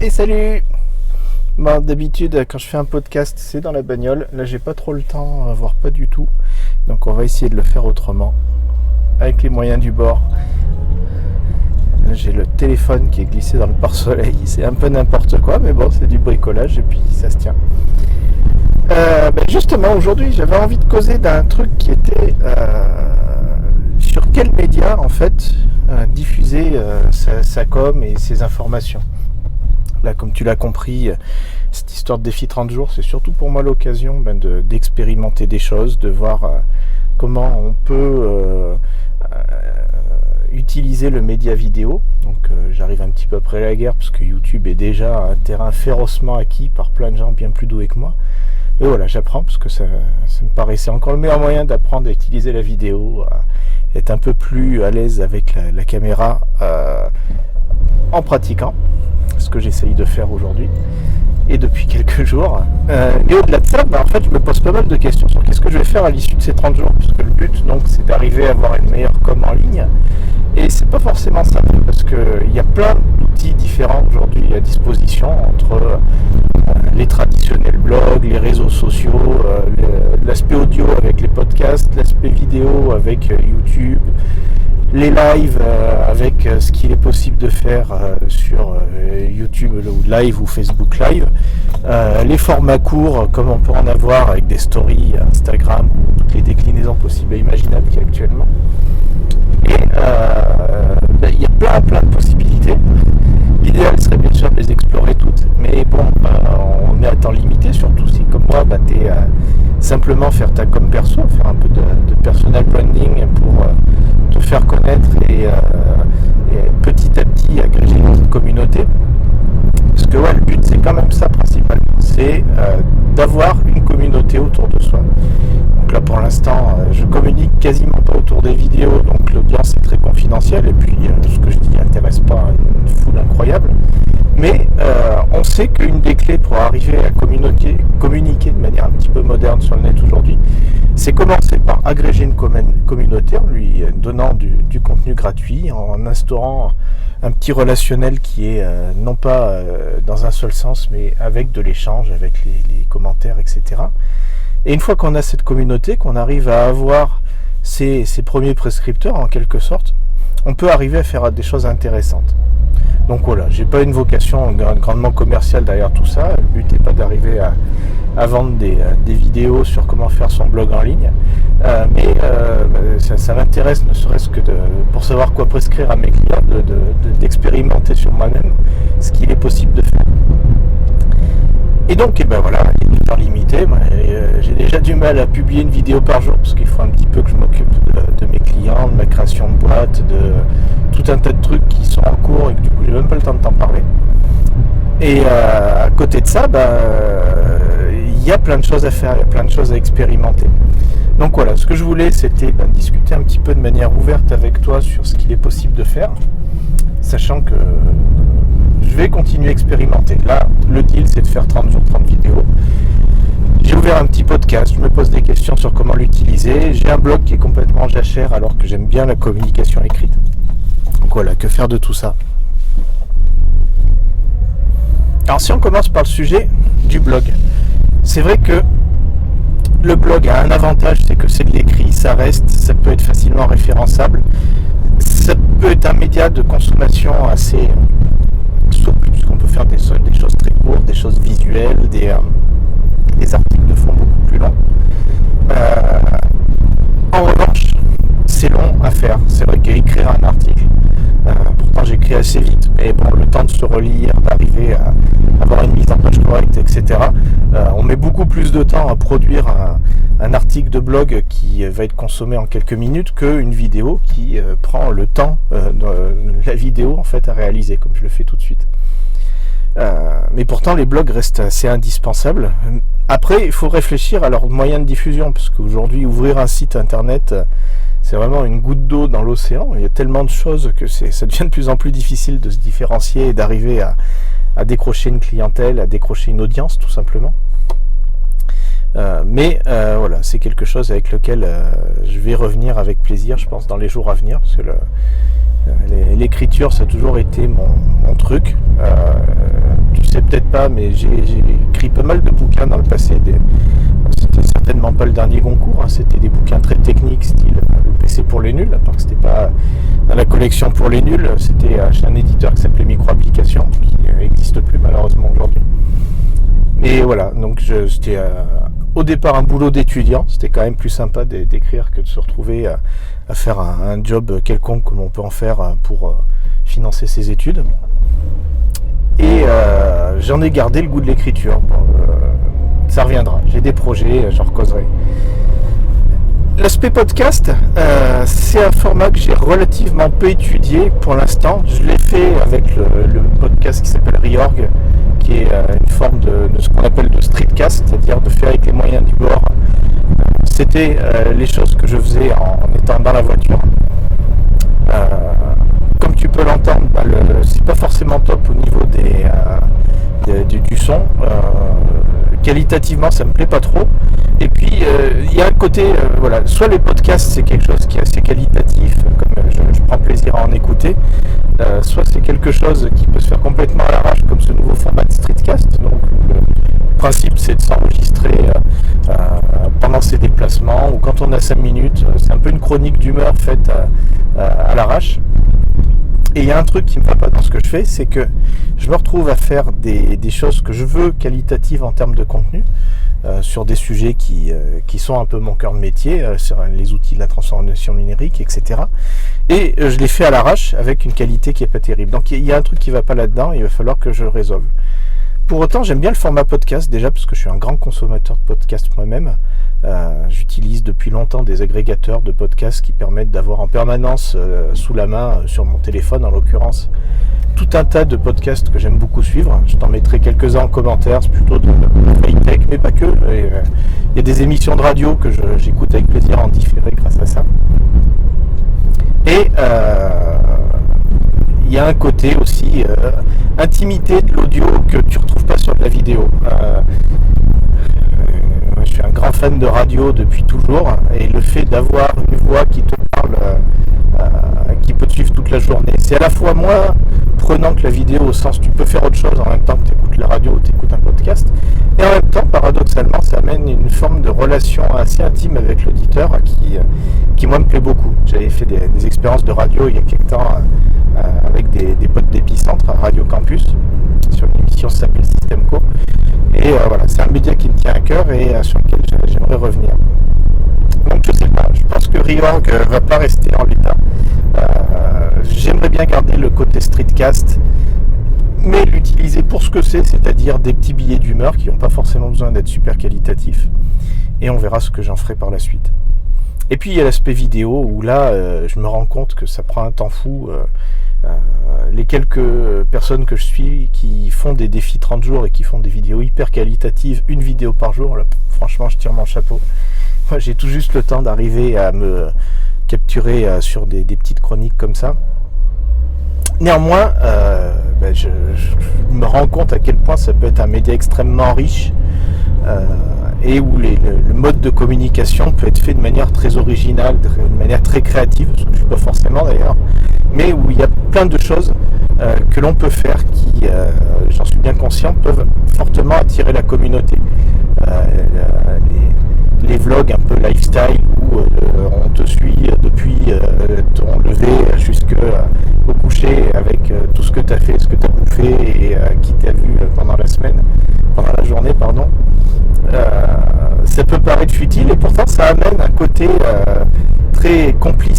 Et salut. Bon, d'habitude, quand je fais un podcast, c'est dans la bagnole. Là, j'ai pas trop le temps, voire pas du tout. Donc, on va essayer de le faire autrement, avec les moyens du bord. Là, j'ai le téléphone qui est glissé dans le pare-soleil. C'est un peu n'importe quoi, mais bon, c'est du bricolage et puis ça se tient. Justement, aujourd'hui, j'avais envie de causer d'un truc qui était sur quels médias, en fait, diffuser sa com et ses informations. Là, comme tu l'as compris, cette histoire de défi 30 jours, c'est surtout pour moi l'occasion d'expérimenter des choses, de voir comment on peut utiliser le média vidéo. Donc j'arrive un petit peu après la guerre, parce que YouTube est déjà un terrain férocement acquis par plein de gens bien plus doués que moi. Et voilà, j'apprends, parce que ça me paraissait encore le meilleur moyen d'apprendre à utiliser la vidéo, à être un peu plus à l'aise avec la caméra en pratiquant. Ce que j'essaye de faire aujourd'hui et depuis quelques jours. Et au-delà de ça, en fait, je me pose pas mal de questions sur qu'est-ce que je vais faire à l'issue de ces 30 jours, puisque le but, donc, c'est d'arriver à avoir une meilleure com en ligne. Et c'est pas forcément simple, parce qu'il y a plein d'outils différents aujourd'hui à disposition, entre les traditionnels blogs, les réseaux sociaux, l'aspect audio avec les podcasts, l'aspect vidéo avec YouTube, les lives avec ce qu'il est possible de faire sur YouTube Live ou Facebook Live, les formats courts comme on peut en avoir avec des stories Instagram, toutes les déclinaisons possibles et imaginables qu'il y a actuellement. Et il y a plein de possibilités. L'idéal serait bien sûr de les explorer toutes, mais bon, on est à temps limité, surtout si comme moi, tu es simplement faire ta com perso, faire un peu de personal branding pour te faire connaître et petit à petit agréger une communauté. Parce que le but c'est quand même ça principalement, c'est d'avoir une communauté autour de soi. Donc là pour l'instant je communique quasiment pas autour des vidéos, donc l'audience est très confidentielle et puis ce que je dis n'intéresse pas une foule incroyable. Mais on sait qu'une des clés pour arriver à communiquer de manière un petit peu moderne sur le net aujourd'hui, c'est commencer par agréger une communauté en lui donnant du contenu gratuit, en instaurant un petit relationnel qui est non pas dans un seul sens, mais avec de l'échange, avec les commentaires, etc. Et une fois qu'on a cette communauté, qu'on arrive à avoir ses premiers prescripteurs en quelque sorte, on peut arriver à faire des choses intéressantes. Donc voilà, j'ai pas une vocation grandement commerciale derrière tout ça. Le but n'est pas d'arriver à vendre des vidéos sur comment faire son blog en ligne, mais ça m'intéresse ne serait-ce que pour savoir quoi prescrire à mes clients, d'expérimenter sur moi-même ce qu'il est possible de faire. Et donc, voilà, il y a du temps limité. J'ai déjà du mal à publier une vidéo par jour parce qu'il faut un petit peu que je m'occupe de mes clients, de ma création de boîte, de tout un tas de trucs qui sont en cours et que du coup j'ai même pas le temps de t'en parler. Et à côté de ça, il y a plein de choses à faire, il y a plein de choses à expérimenter. Donc voilà, ce que je voulais, c'était discuter un petit peu de manière ouverte avec toi sur ce qu'il est possible de faire, sachant que je vais continuer à expérimenter. Là, le deal, c'est de faire 30 jours, 30 vidéos. J'ai ouvert un petit podcast, je me pose des questions sur comment l'utiliser. J'ai un blog qui est complètement jachère alors que j'aime bien la communication écrite. Donc voilà, que faire de tout ça? Alors si on commence par le sujet du blog, c'est vrai que le blog a un avantage, c'est que c'est de l'écrit, ça peut être facilement référençable. Ça peut être un média de consommation assez souple, puisqu'on peut faire des choses très courtes, des choses visuelles, des articles de fond beaucoup plus longs. En revanche, c'est long à faire. C'est vrai qu'écrire un article, pourtant j'écris assez vite, mais bon, le temps de se relire, d'arriver à avoir une mise en page correcte, etc. On met beaucoup plus de temps à produire un article de blog qui va être consommé en quelques minutes qu'une vidéo qui prend le temps de la vidéo en fait à réaliser, comme je le fais tout de suite. Mais pourtant les blogs restent assez indispensables. Après, il faut réfléchir à leurs moyens de diffusion, parce qu'aujourd'hui ouvrir un site internet, c'est vraiment une goutte d'eau dans l'océan. Il y a tellement de choses que ça devient de plus en plus difficile de se différencier et d'arriver à décrocher une clientèle, à décrocher une audience tout simplement. Mais voilà, c'est quelque chose avec lequel je vais revenir avec plaisir, je pense, dans les jours à venir, parce que l'écriture, ça a toujours été mon truc. peut-être pas, mais j'ai écrit pas mal de bouquins dans le passé. C'était certainement pas le dernier Goncourt, hein, c'était des bouquins très techniques, style le PC pour les nuls, à part que c'était pas dans la collection pour les nuls, c'était chez un éditeur qui s'appelait Microapplications, qui n'existe plus malheureusement aujourd'hui. Mais voilà, donc c'était au départ un boulot d'étudiant, c'était quand même plus sympa d'écrire que de se retrouver à faire un job quelconque comme on peut en faire pour financer ses études. Et j'en ai gardé le goût de l'écriture. Bon, ça reviendra, j'ai des projets, j'en recauserai. L'aspect podcast, c'est un format que j'ai relativement peu étudié pour l'instant. Je l'ai fait avec le podcast qui s'appelle Reorg, qui est une forme de ce qu'on appelle de streetcast, c'est-à-dire de faire avec les moyens du bord. C'était les choses que je faisais en étant dans la voiture. Comme tu peux l'entendre, c'est pas forcément top au niveau du son. Qualitativement, ça me plaît pas trop. Et puis, il y a un côté, voilà, soit les podcasts, c'est quelque chose qui est assez qualitatif, comme je prends plaisir à en écouter, soit c'est quelque chose qui peut se faire complètement à l'arrache, comme ce nouveau format de streetcast. Donc, le principe, c'est de s'enregistrer pendant ses déplacements, ou quand on a 5 minutes. C'est un peu une chronique d'humeur faite à l'arrache. Et il y a un truc qui me va pas dans ce que je fais, c'est que je me retrouve à faire des choses que je veux qualitatives en termes de contenu, sur des sujets qui sont un peu mon cœur de métier, sur les outils de la transformation numérique, etc. Et je les fais à l'arrache avec une qualité qui est pas terrible. Donc il y a un truc qui va pas là-dedans, il va falloir que je le résolve. Pour autant, j'aime bien le format podcast, déjà parce que je suis un grand consommateur de podcasts moi-même. J'utilise depuis longtemps des agrégateurs de podcasts qui permettent d'avoir en permanence sous la main, sur mon téléphone en l'occurrence, tout un tas de podcasts que j'aime beaucoup suivre. Je t'en mettrai quelques-uns en commentaire, c'est plutôt de high-tech, mais pas que. Il y a des émissions de radio que j'écoute avec plaisir en différé grâce à ça. Et il y a un côté aussi intimité de l'audio que tu ne retrouves pas sur de la vidéo. Je suis un grand fan de radio depuis toujours, et le fait d'avoir une voix qui te parle, qui peut te suivre toute la journée, c'est à la fois moins prenant que la vidéo, au sens où tu peux faire autre chose en même temps que tu écoutes la radio ou tu écoutes un podcast, et en même temps, paradoxalement, ça amène une forme de relation assez intime avec l'auditeur qui moi me plaît beaucoup. J'avais fait des expériences de radio il y a quelques temps avec des potes d'Épicentre à Radio Campus sur une émission qui s'appelle Système Co. Et voilà, c'est un média qui me tient à cœur et sur lequel j'aimerais revenir. Donc je sais pas, je pense que Reorg va pas rester en l'état. J'aimerais bien garder le côté streetcast, mais l'utiliser pour ce que c'est-à-dire des petits billets d'humeur qui n'ont pas forcément besoin d'être super qualitatifs. Et on verra ce que j'en ferai par la suite. Et puis il y a l'aspect vidéo où là, je me rends compte que ça prend un temps fou. Les quelques personnes que je suis qui font des défis 30 jours et qui font des vidéos hyper qualitatives, une vidéo par jour, là, franchement je tire mon chapeau. Moi j'ai tout juste le temps d'arriver à me capturer sur des petites chroniques comme ça. Néanmoins, je me rends compte à quel point ça peut être un média extrêmement riche et où le mode de communication peut être fait de manière très originale, de manière très créative, ce que je ne suis pas forcément d'ailleurs, mais où il y a plein de choses que l'on peut faire qui, j'en suis bien conscient, peuvent fortement attirer la communauté. Les vlogs un peu lifestyle où on te suit depuis ton lever jusqu'au coucher avec tout ce que tu as fait, ce que tu as bouffé et qui t'a vu pendant la journée, pardon. Ça peut paraître futile et pourtant ça amène un côté très compliqué